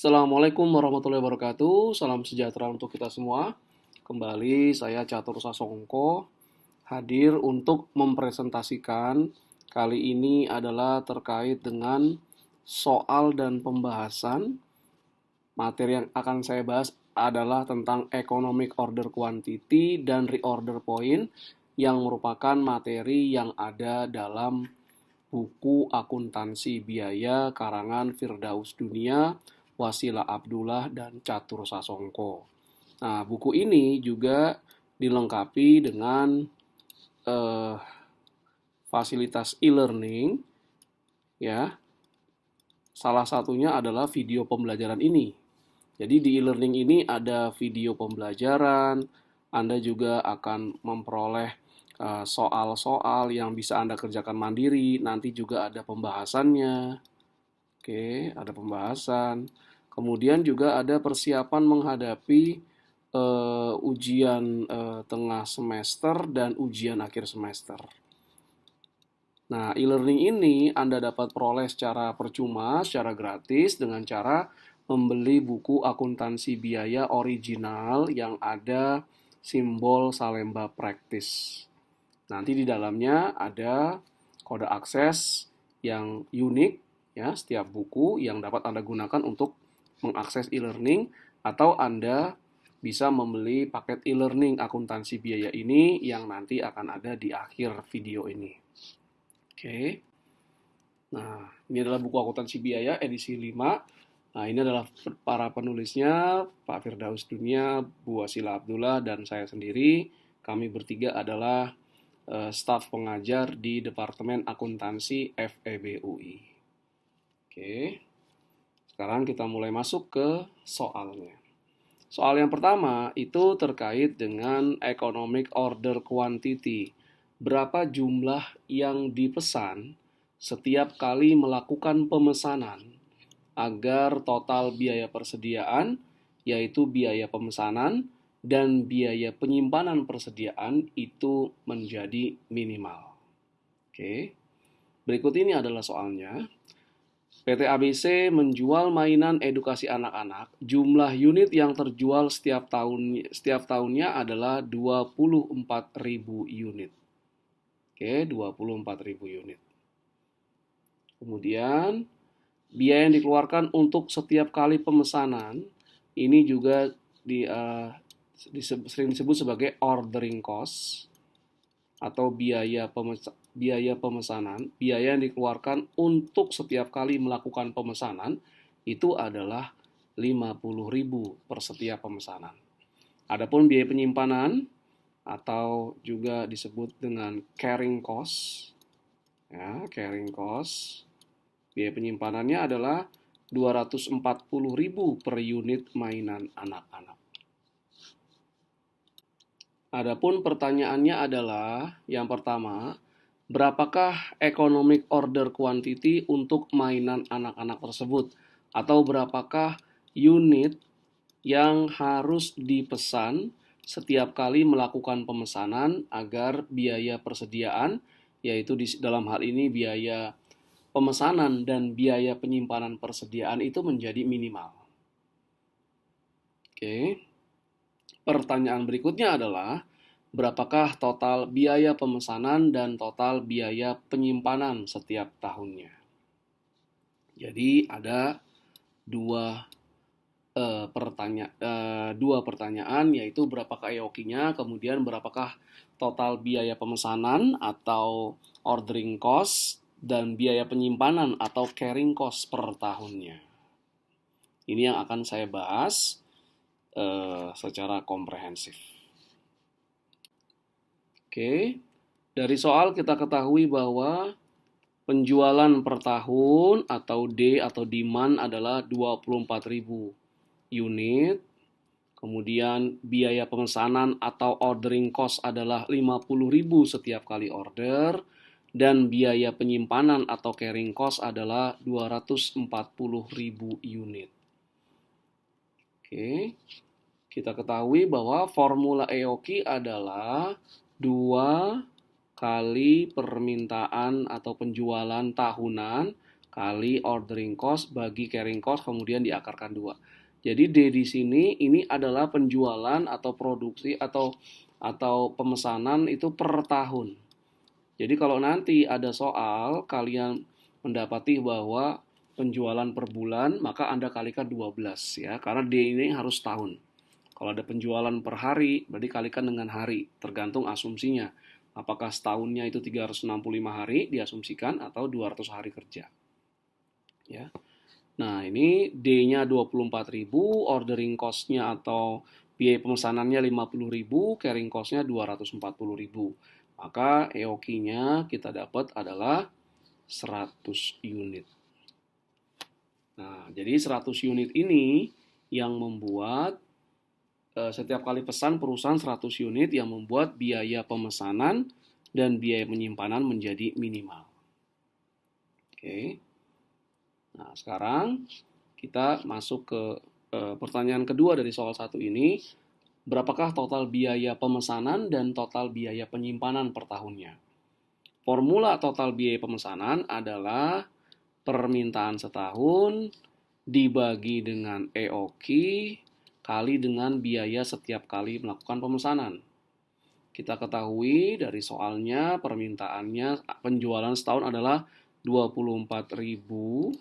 Assalamualaikum warahmatullahi wabarakatuh. Salam sejahtera untuk kita semua. Kembali saya Catur Sasongko hadir untuk mempresentasikan. Kali ini adalah terkait dengan soal dan pembahasan. Materi yang akan saya bahas adalah tentang economic order quantity dan reorder point yang merupakan materi yang ada dalam buku akuntansi biaya karangan Firdaus Dunia, Wasila Abdullah, dan Catur Sasongko. Nah, buku ini juga dilengkapi dengan fasilitas e-learning, ya. Salah satunya adalah video pembelajaran ini. Jadi di e-learning ini ada video pembelajaran, Anda juga akan memperoleh soal-soal yang bisa Anda kerjakan mandiri, nanti juga ada pembahasannya. Oke, ada pembahasan. Kemudian juga ada persiapan menghadapi ujian tengah semester dan ujian akhir semester. Nah, e-learning ini Anda dapat peroleh secara percuma, secara gratis, dengan cara membeli buku akuntansi biaya original yang ada simbol Salemba Practice. Nanti di dalamnya ada kode akses yang unik, ya, setiap buku yang dapat Anda gunakan untuk mengakses e-learning, atau Anda bisa membeli paket e-learning akuntansi biaya ini yang nanti akan ada di akhir video ini. Oke. Nah, ini adalah buku akuntansi biaya edisi 5. Nah, ini adalah para penulisnya, Pak Firdaus Dunia, Bu Wasila Abdullah, dan saya sendiri. Kami bertiga adalah staf pengajar di Departemen Akuntansi FEB UI. Oke. Sekarang kita mulai masuk ke soalnya. Soal yang pertama itu terkait dengan economic order quantity. Berapa jumlah yang dipesan setiap kali melakukan pemesanan agar total biaya persediaan, yaitu biaya pemesanan dan biaya penyimpanan persediaan itu menjadi minimal. Oke. Berikut ini adalah soalnya. PT ABC menjual mainan edukasi anak-anak. Jumlah unit yang terjual setiap tahunnya adalah 24.000 unit. Oke, 24.000 unit. Kemudian, biaya yang dikeluarkan untuk setiap kali pemesanan, ini juga sering disebut sebagai ordering cost atau biaya pemesanan. Biaya yang dikeluarkan untuk setiap kali melakukan pemesanan itu adalah 50.000 per setiap pemesanan. Adapun biaya penyimpanan atau juga disebut dengan carrying cost, ya, carrying cost. Biaya penyimpanannya adalah 240.000 per unit mainan anak-anak. Adapun pertanyaannya adalah, yang pertama, berapakah economic order quantity untuk mainan anak-anak tersebut? Atau berapakah unit yang harus dipesan setiap kali melakukan pemesanan agar biaya persediaan, yaitu dalam hal ini biaya pemesanan dan biaya penyimpanan persediaan itu menjadi minimal. Oke. Pertanyaan berikutnya adalah, berapakah total biaya pemesanan dan total biaya penyimpanan setiap tahunnya? Jadi ada dua pertanyaan, yaitu berapakah EOQ-nya, kemudian berapakah total biaya pemesanan atau ordering cost, dan biaya penyimpanan atau carrying cost per tahunnya. Ini yang akan saya bahas secara komprehensif. Oke, dari soal kita ketahui bahwa penjualan per tahun atau D atau demand adalah 24.000 unit. Kemudian biaya pemesanan atau ordering cost adalah 50.000 setiap kali order. Dan biaya penyimpanan atau carrying cost adalah 240.000 unit. Oke, kita ketahui bahwa formula EOQ adalah 2 kali permintaan atau penjualan tahunan kali ordering cost bagi carrying cost kemudian diakarkan 2. Jadi D di sini ini adalah penjualan atau produksi atau pemesanan itu per tahun. Jadi kalau nanti ada soal kalian mendapati bahwa penjualan per bulan, maka Anda kalikan 12 ya, karena D ini harus tahun. Kalau ada penjualan per hari, berarti kalikan dengan hari, tergantung asumsinya. Apakah setahunnya itu 365 hari diasumsikan atau 200 hari kerja. Ya. Nah, ini D-nya 24.000, ordering cost-nya atau biaya pemesanannya 50.000, carrying cost-nya 240.000. Maka EOQ-nya kita dapat adalah 100 unit. Nah, jadi 100 unit ini yang membuat setiap kali pesan perusahaan 100 unit yang membuat biaya pemesanan dan biaya penyimpanan menjadi minimal. Oke. Nah, sekarang kita masuk ke pertanyaan kedua dari soal 1 ini. Berapakah total biaya pemesanan dan total biaya penyimpanan per tahunnya? Formula total biaya pemesanan adalah permintaan setahun dibagi dengan EOQ kali dengan biaya setiap kali melakukan pemesanan. Kita ketahui dari soalnya permintaannya penjualan setahun adalah 24.000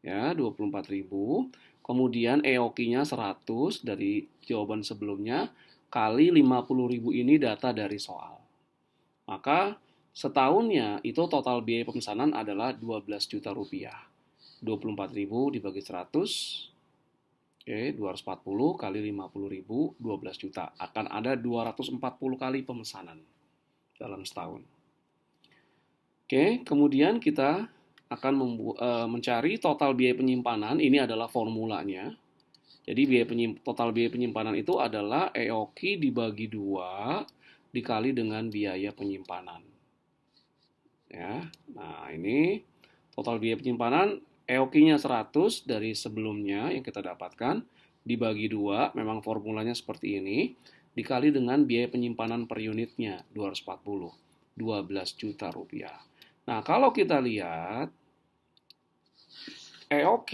ya, 24.000. Kemudian EOQ-nya 100 dari jawaban sebelumnya kali 50.000 ini data dari soal. Maka setahunnya itu total biaya pemesanan adalah 12 juta rupiah. 24.000 dibagi 100, oke, 240 kali 50.000, 12 juta. Akan ada 240 kali pemesanan dalam setahun. Oke, kemudian kita akan mencari total biaya penyimpanan. Ini adalah formulanya. Jadi total biaya penyimpanan itu adalah EOQ dibagi 2 dikali dengan biaya penyimpanan. Ya, nah ini total biaya penyimpanan EOQ-nya 100 dari sebelumnya yang kita dapatkan dibagi 2, memang formulanya seperti ini, dikali dengan biaya penyimpanan per unitnya 240, 12 juta rupiah. Nah, kalau kita lihat EOQ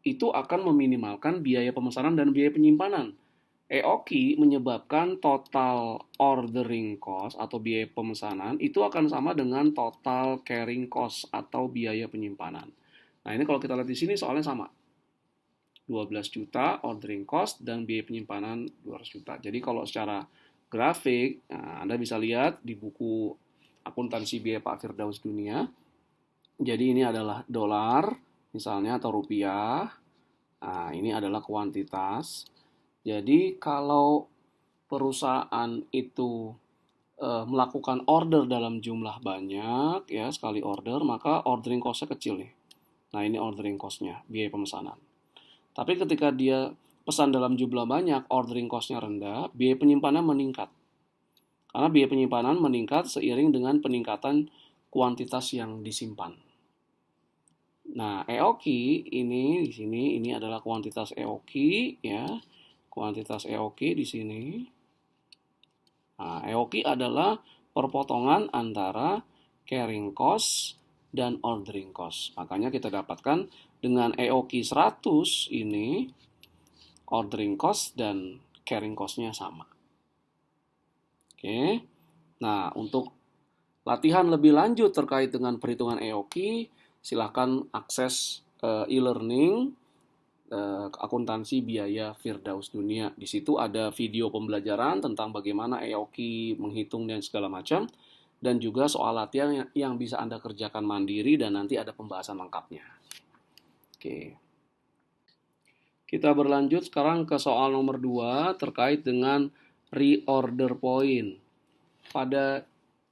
itu akan meminimalkan biaya pemesanan dan biaya penyimpanan. EOQ menyebabkan total ordering cost atau biaya pemesanan itu akan sama dengan total carrying cost atau biaya penyimpanan. Nah, ini kalau kita lihat di sini soalnya sama. 12 juta ordering cost dan biaya penyimpanan 200 juta. Jadi kalau secara grafik, nah, Anda bisa lihat di buku akuntansi biaya Pak Firdaus Dunia. Jadi ini adalah dolar misalnya atau rupiah. Nah, ini adalah kuantitas. Jadi kalau perusahaan itu melakukan order dalam jumlah banyak, ya sekali order, maka ordering cost-nya kecil nih. Nah, ini ordering cost-nya, biaya pemesanan. Tapi ketika dia pesan dalam jumlah banyak, ordering cost-nya rendah, biaya penyimpanan meningkat. Karena biaya penyimpanan meningkat seiring dengan peningkatan kuantitas yang disimpan. Nah, EOQ ini di sini ini adalah kuantitas EOQ ya. Kuantitas EOQ di sini. Nah, EOQ adalah perpotongan antara carrying cost dan ordering cost. Makanya kita dapatkan dengan EOQ 100 ini ordering cost dan carrying cost-nya sama. Oke. Nah, untuk latihan lebih lanjut terkait dengan perhitungan EOQ, silahkan akses e-learning akuntansi biaya Firdaus Dunia. Di situ ada video pembelajaran tentang bagaimana EOQ menghitung dan segala macam, dan juga soal latihan yang bisa Anda kerjakan mandiri dan nanti ada pembahasan lengkapnya. Oke. Kita berlanjut sekarang ke soal nomor 2 terkait dengan reorder point. Pada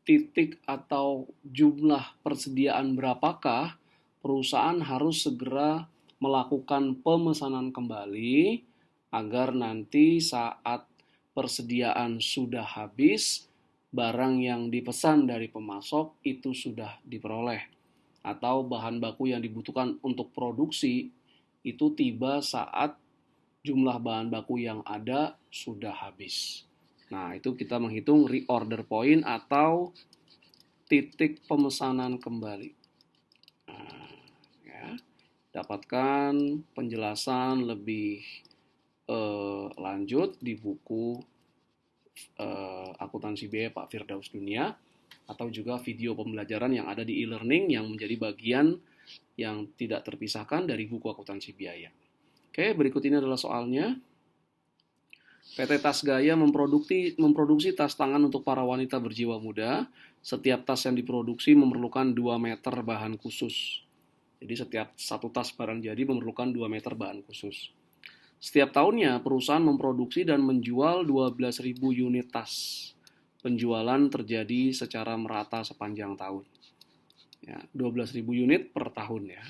titik atau jumlah persediaan berapakah perusahaan harus segera melakukan pemesanan kembali agar nanti saat persediaan sudah habis, barang yang dipesan dari pemasok itu sudah diperoleh, atau bahan baku yang dibutuhkan untuk produksi itu tiba saat jumlah bahan baku yang ada sudah habis. Nah, itu kita menghitung reorder point atau titik pemesanan kembali. Nah, dapatkan penjelasan lebih lanjut di buku Akuntansi Biaya Pak Firdaus Dunia, atau juga video pembelajaran yang ada di e-learning yang menjadi bagian yang tidak terpisahkan dari buku akuntansi biaya. Oke, berikut ini adalah soalnya. PT Tas Gaya memproduksi tas tangan untuk para wanita berjiwa muda. Setiap tas yang diproduksi memerlukan 2 meter bahan khusus. Jadi setiap satu tas barang jadi memerlukan 2 meter bahan khusus. Setiap tahunnya perusahaan memproduksi dan menjual 12.000 unit tas. Penjualan terjadi secara merata sepanjang tahun. Ya, 12.000 unit per tahun ya.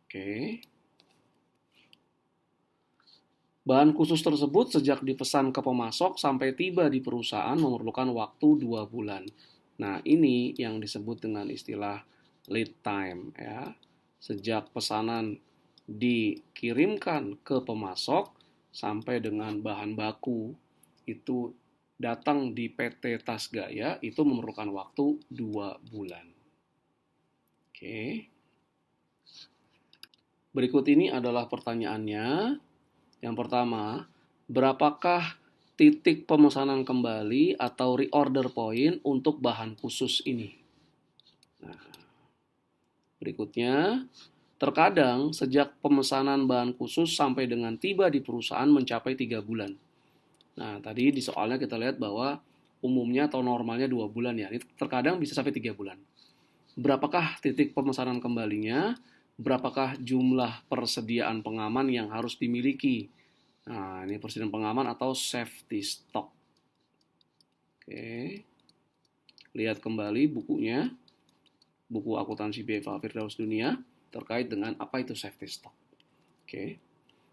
Oke. Bahan khusus tersebut sejak dipesan ke pemasok sampai tiba di perusahaan memerlukan waktu 2 bulan. Nah, ini yang disebut dengan istilah lead time ya. Sejak pesanan dikirimkan ke pemasok sampai dengan bahan baku itu datang di PT Tas Gaya itu memerlukan waktu 2 bulan. Oke. Berikut ini adalah pertanyaannya. Yang pertama, berapakah titik pemesanan kembali atau reorder point untuk bahan khusus ini? Nah, berikutnya, terkadang sejak pemesanan bahan khusus sampai dengan tiba di perusahaan mencapai 3 bulan. Nah, tadi di soalnya kita lihat bahwa umumnya atau normalnya 2 bulan ya. Ini terkadang bisa sampai 3 bulan. Berapakah titik pemesanan kembalinya? Berapakah jumlah persediaan pengaman yang harus dimiliki? Nah, ini persediaan pengaman atau safety stock. Oke. Lihat kembali bukunya. Buku Akuntansi Biaya Pak Firdaus Dunia terkait dengan apa itu safety stock. Oke.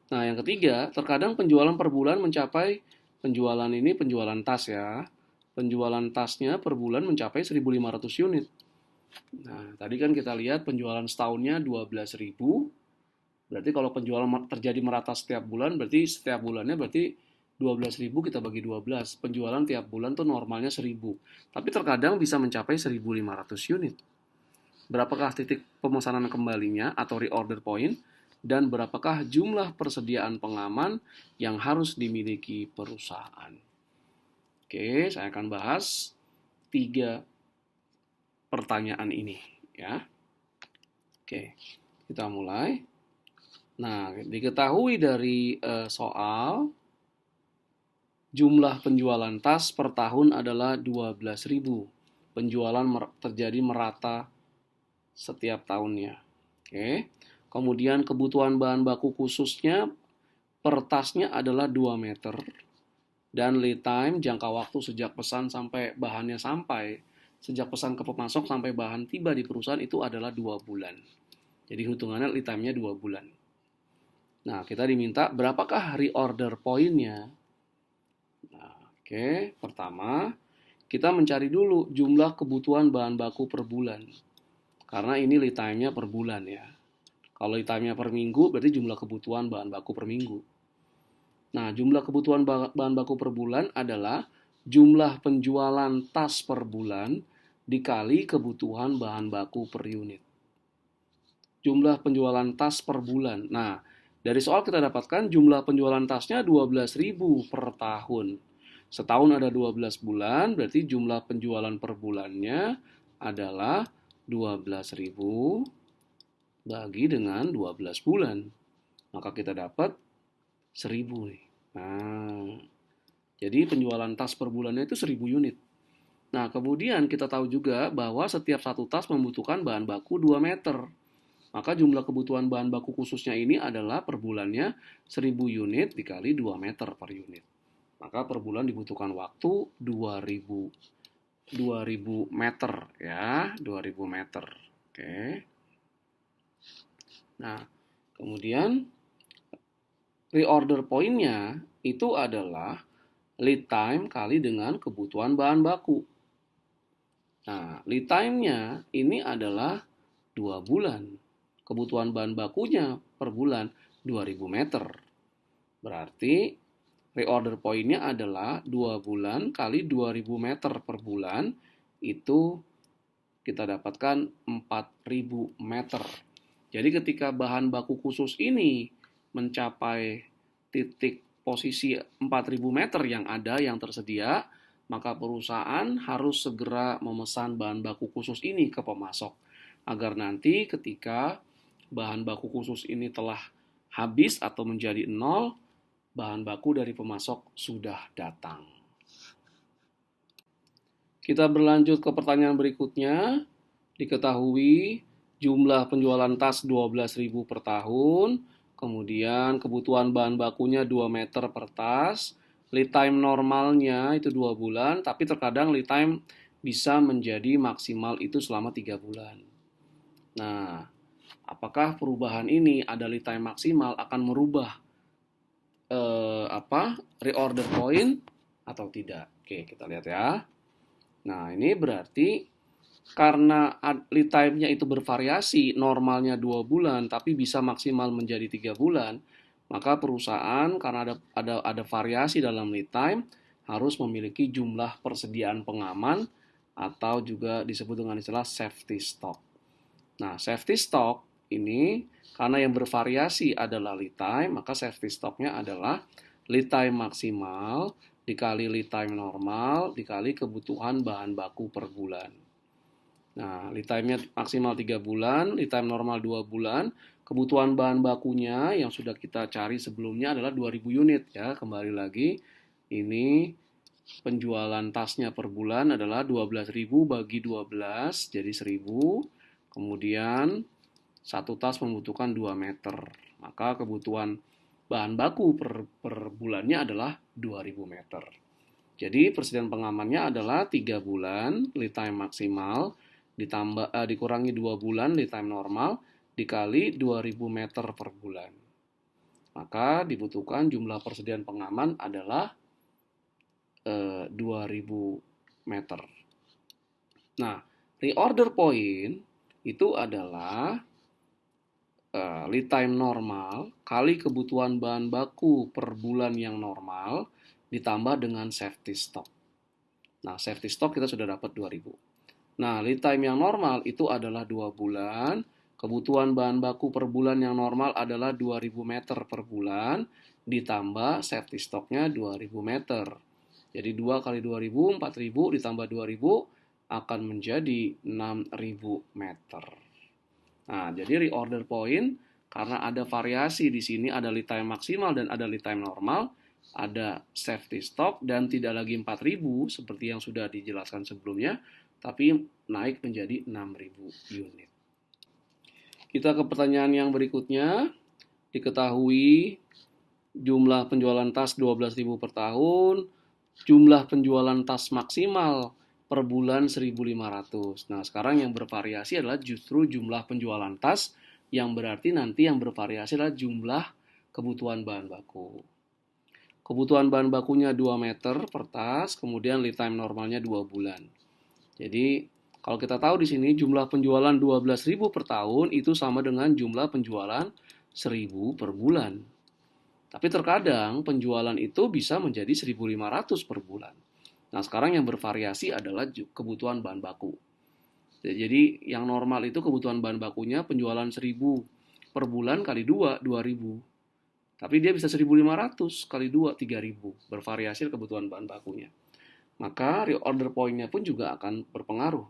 Nah, yang ketiga, terkadang penjualan per bulan mencapai penjualan tas ya. Penjualan tasnya per bulan mencapai 1.500 unit. Nah, tadi kan kita lihat penjualan setahunnya 12.000. Berarti kalau penjualan terjadi merata setiap bulan, berarti setiap bulannya berarti 12.000 kita bagi 12. Penjualan tiap bulan tuh normalnya 1.000. Tapi terkadang bisa mencapai 1.500 unit. Berapakah titik pemesanan kembalinya atau reorder point? Dan berapakah jumlah persediaan pengaman yang harus dimiliki perusahaan? Oke, saya akan bahas 3 pertanyaan ini ya. Oke, kita mulai. Nah, diketahui dari soal jumlah penjualan tas per tahun adalah 12.000. Penjualan terjadi merata setiap tahunnya. Oke. Kemudian kebutuhan bahan baku khususnya per tasnya adalah 2 meter. Dan lead time, jangka waktu sejak pesan sampai bahannya sejak pesan ke pemasok sampai bahan tiba di perusahaan itu adalah 2 bulan. Jadi hitungannya lead time-nya 2 bulan. Nah, kita diminta berapakah reorder point-nya. Nah, oke. Pertama, kita mencari dulu jumlah kebutuhan bahan baku per bulan. Karena ini lead time-nya per bulan ya. Kalau lead time-nya per minggu, berarti jumlah kebutuhan bahan baku per minggu. Nah, jumlah kebutuhan bahan baku per bulan adalah jumlah penjualan tas per bulan dikali kebutuhan bahan baku per unit. Jumlah penjualan tas per bulan. Nah, dari soal kita dapatkan jumlah penjualan tasnya 12.000 per tahun. Setahun ada 12 bulan, berarti jumlah penjualan per bulannya adalah 12.000 bagi dengan 12 bulan. Maka kita dapat 1.000 nih. Nah, jadi penjualan tas per bulannya itu 1.000 unit. Nah, kemudian kita tahu juga bahwa setiap satu tas membutuhkan bahan baku 2 meter. Maka jumlah kebutuhan bahan baku khususnya ini adalah per bulannya 1.000 unit dikali 2 meter per unit. Maka per bulan dibutuhkan waktu 2.000 meter ya, 2.000 meter. Oke. Nah, kemudian reorder point-nya itu adalah lead time kali dengan kebutuhan bahan baku. Nah, lead time-nya ini adalah 2 bulan. Kebutuhan bahan bakunya per bulan 2.000 meter. Berarti reorder point-nya adalah 2 bulan kali 2.000 meter per bulan. Itu kita dapatkan 4.000 meter. Jadi ketika bahan baku khusus ini mencapai titik posisi 4.000 meter yang ada, yang tersedia, maka perusahaan harus segera memesan bahan baku khusus ini ke pemasok. Agar nanti ketika bahan baku khusus ini telah habis atau menjadi nol, bahan baku dari pemasok sudah datang. Kita berlanjut ke pertanyaan berikutnya. Diketahui jumlah penjualan tas 12.000 per tahun, kemudian kebutuhan bahan bakunya 2 meter per tas, lead time normalnya itu 2 bulan, tapi terkadang lead time bisa menjadi maksimal itu selama 3 bulan. Nah, apakah perubahan ini ada lead time maksimal akan merubah reorder point atau tidak? Oke, kita lihat ya. Nah, ini berarti karena lead time-nya itu bervariasi, normalnya 2 bulan, tapi bisa maksimal menjadi 3 bulan, maka perusahaan karena ada variasi dalam lead time, harus memiliki jumlah persediaan pengaman atau juga disebut dengan istilah safety stock. Nah, safety stock ini karena yang bervariasi adalah lead time, maka safety stock-nya adalah lead time maksimal dikali lead time normal dikali kebutuhan bahan baku per bulan. Nah, lead time-nya maksimal 3 bulan, lead time normal 2 bulan. Kebutuhan bahan bakunya yang sudah kita cari sebelumnya adalah 2.000 unit ya. Kembali lagi, ini penjualan tasnya per bulan adalah 12.000 bagi 12, jadi 1.000. Kemudian, satu tas membutuhkan 2 meter. Maka kebutuhan bahan baku per bulannya adalah 2.000 meter. Jadi, persediaan pengamannya adalah 3 bulan, lead time maksimal, dikurangi 2 bulan lead time normal dikali 2.000 meter per bulan. Maka dibutuhkan jumlah persediaan pengaman adalah 2.000 meter. Nah, reorder point itu adalah lead time normal kali kebutuhan bahan baku per bulan yang normal ditambah dengan safety stock. Nah, safety stock kita sudah dapat 2.000. Nah, lead time yang normal itu adalah 2 bulan. Kebutuhan bahan baku per bulan yang normal adalah 2.000 meter per bulan. Ditambah safety stock-nya 2.000 meter. Jadi 2 kali 2.000, 4.000 ditambah 2.000 akan menjadi 6.000 meter. Nah, jadi reorder point, karena ada variasi di sini, ada lead time maksimal dan ada lead time normal, ada safety stock dan tidak lagi 4.000 seperti yang sudah dijelaskan sebelumnya, tapi naik menjadi 6.000 unit. Kita ke pertanyaan yang berikutnya. Diketahui jumlah penjualan tas 12.000 per tahun, jumlah penjualan tas maksimal per bulan 1.500. Nah, sekarang yang bervariasi adalah justru jumlah penjualan tas, yang berarti nanti yang bervariasi adalah jumlah kebutuhan bahan baku. Kebutuhan bahan bakunya 2 meter per tas, kemudian lead time normalnya 2 bulan. Jadi, kalau kita tahu di sini jumlah penjualan 12.000 per tahun itu sama dengan jumlah penjualan 1.000 per bulan. Tapi terkadang penjualan itu bisa menjadi 1.500 per bulan. Nah, sekarang yang bervariasi adalah kebutuhan bahan baku. Jadi, yang normal itu kebutuhan bahan bakunya penjualan 1.000 per bulan kali 2, 2.000. Tapi dia bisa 1.500 kali 2, 3.000. Bervariasi kebutuhan bahan bakunya. Maka reorder point-nya pun juga akan berpengaruh.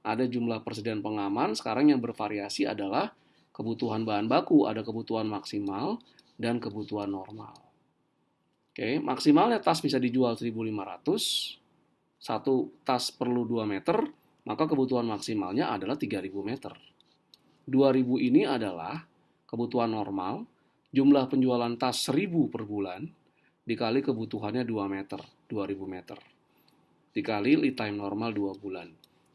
Ada jumlah persediaan pengaman, sekarang yang bervariasi adalah kebutuhan bahan baku, ada kebutuhan maksimal dan kebutuhan normal. Oke, maksimalnya tas bisa dijual 1.500, satu tas perlu 2 meter, maka kebutuhan maksimalnya adalah 3.000 meter. 2.000 ini adalah kebutuhan normal, jumlah penjualan tas 1.000 per bulan, dikali kebutuhannya 2 meter, 2.000 meter. Dikali lead time normal 2 bulan.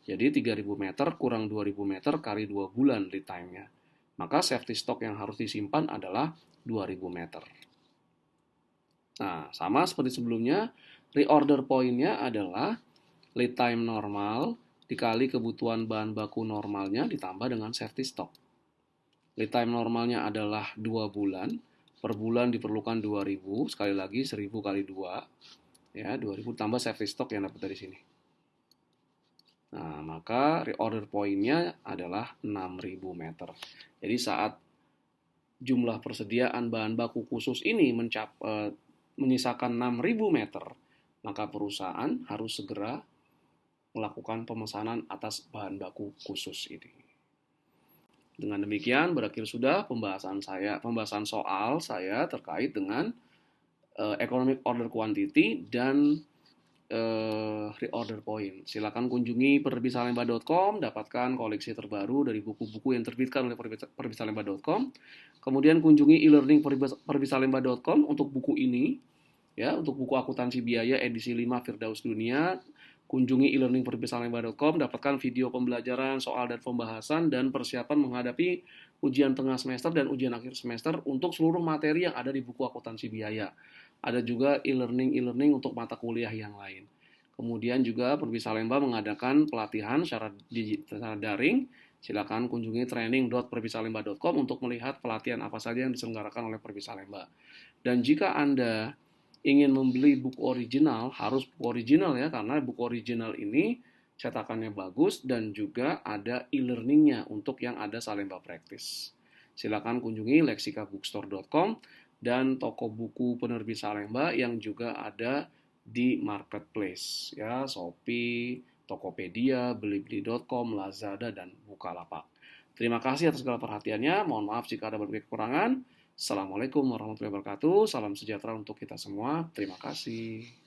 Jadi 3.000 meter kurang 2.000 meter kali 2 bulan lead time-nya. Maka safety stock yang harus disimpan adalah 2.000 meter. Nah, sama seperti sebelumnya, reorder point-nya adalah lead time normal dikali kebutuhan bahan baku normalnya ditambah dengan safety stock. Lead time normalnya adalah 2 bulan. Per bulan diperlukan 2.000, sekali lagi 1.000 kali 2. Ya, 2.000 tambah safety stock yang dapat dari sini. Nah, maka reorder point-nya adalah 6.000 meter. Jadi saat jumlah persediaan bahan baku khusus ini menyisakan 6.000 meter, maka perusahaan harus segera melakukan pemesanan atas bahan baku khusus ini. Dengan demikian berakhir sudah pembahasan soal saya terkait dengan economic order quantity dan reorder point. Silakan kunjungi perbisalemba.com, dapatkan koleksi terbaru dari buku-buku yang terbitkan oleh perbisalemba.com. Kemudian kunjungi e-learning perbisalemba.com untuk buku ini, ya, untuk buku akuntansi biaya edisi 5 Firdaus Dunia. Kunjungi e-learning perbisalemba.com, dapatkan video pembelajaran, soal dan pembahasan, dan persiapan menghadapi ujian tengah semester dan ujian akhir semester untuk seluruh materi yang ada di buku akuntansi biaya. Ada juga e-learning untuk mata kuliah yang lain. Kemudian juga Perbisalemba mengadakan pelatihan secara daring. Silakan kunjungi training.perbisalemba.com untuk melihat pelatihan apa saja yang diselenggarakan oleh Perbisalemba. Dan jika Anda ingin membeli buku original, harus buku original ya, karena buku original ini cetakannya bagus dan juga ada e-learningnya untuk yang ada Salemba Practice. Silakan kunjungi lexikabookstore.com dan toko buku penerbit Salemba yang juga ada di marketplace ya, Shopee, Tokopedia, Blibli.com, Lazada, dan Bukalapak. Terima kasih atas segala perhatiannya. Mohon maaf jika ada berbagai kekurangan. Assalamualaikum warahmatullahi wabarakatuh. Salam sejahtera untuk kita semua. Terima kasih.